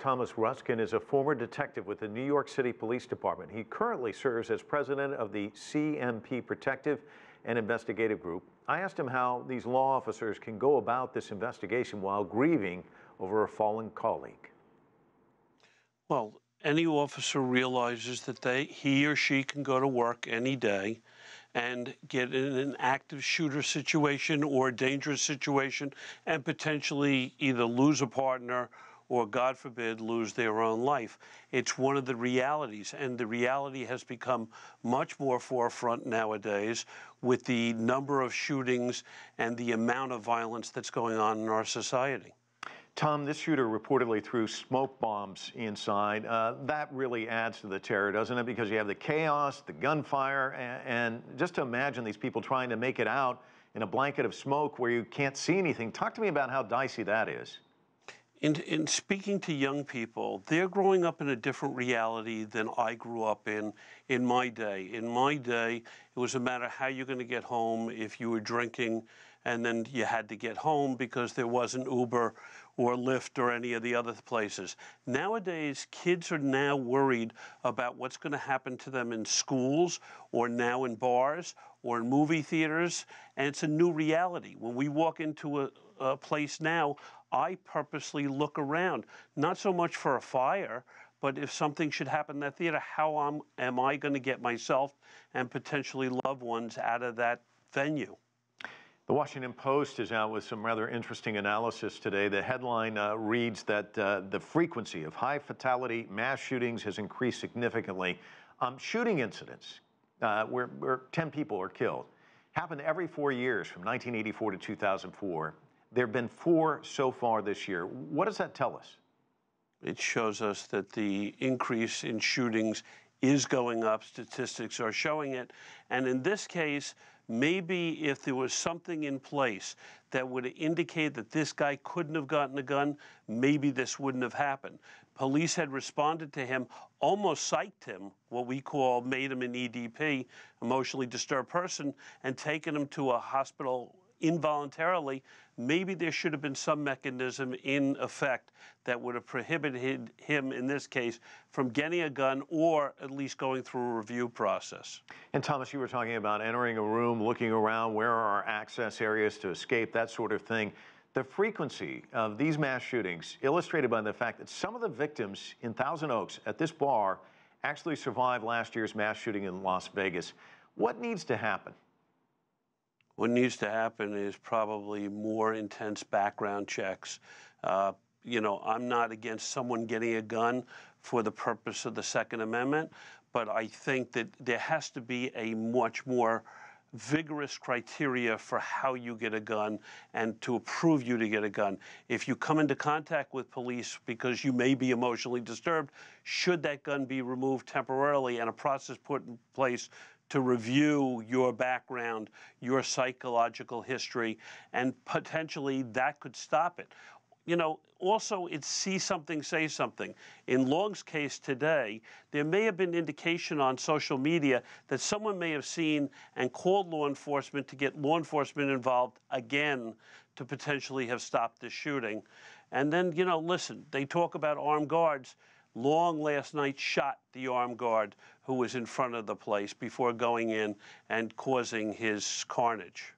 Thomas Ruskin is a former detective with the New York City Police Department. He currently serves as president of the CMP Protective and Investigative Group. I asked him how these law officers can go about this investigation while grieving over a fallen colleague. Well, any officer realizes that he or she can go to work any day and get in an active shooter situation or a dangerous situation and potentially either lose a partner or, God forbid, lose their own life. It's one of the realities, and the reality has become much more forefront nowadays with the number of shootings and the amount of violence that's going on in our society. Tom, this shooter reportedly threw smoke bombs inside. That really adds to the terror, doesn't it? Because you have the chaos, the gunfire, and just to imagine these people trying to make it out in a blanket of smoke where you can't see anything. Talk to me about how dicey that is. In speaking to young people, they're growing up in a different reality than I grew up in my day. In my day, it was a matter how you're going to get home if you were drinking, and then you had to get home because there wasn't Uber or Lyft or any of the other places. Nowadays, kids are now worried about what's going to happen to them in schools or now in bars or in movie theaters, and it's a new reality. When we walk into a place now, I purposely look around, not so much for a fire, but if something should happen in that theater, how am I going to get myself and potentially loved ones out of that venue? The Washington Post is out with some rather interesting analysis today. The headline reads that the frequency of high-fatality mass shootings has increased significantly. Shooting incidents where 10 people are killed happened every 4 years from 1984 to 2004. There have been 4 so far this year. What does that tell us? It shows us that the increase in shootings is going up. Statistics are showing it. And in this case, maybe if there was something in place that would indicate that this guy couldn't have gotten a gun, maybe this wouldn't have happened. Police had responded to him, almost psyched him, what we call made him an EDP, emotionally disturbed person, and taken him to a hospital involuntarily. Maybe there should have been some mechanism in effect that would have prohibited him, in this case, from getting a gun or at least going through a review process. And Thomas, you were talking about entering a room, looking around, where are our access areas to escape, that sort of thing. The frequency of these mass shootings illustrated by the fact that some of the victims in Thousand Oaks at this bar actually survived last year's mass shooting in Las Vegas. What needs to happen? What needs to happen is probably more intense background checks. You know, I'm not against someone getting a gun for the purpose of the Second Amendment, but I think that there has to be a much more vigorous criteria for how you get a gun and to approve you to get a gun. If you come into contact with police because you may be emotionally disturbed, should that gun be removed temporarily and a process put in place to review your background, your psychological history, and potentially that could stop it. You know, also it's see something, say something. In Long's case today, there may have been indication on social media that someone may have seen and called law enforcement to get law enforcement involved again to potentially have stopped the shooting. And then, you know, listen, they talk about armed guards. Long last night shot the armed guard who was in front of the place before going in and causing his carnage.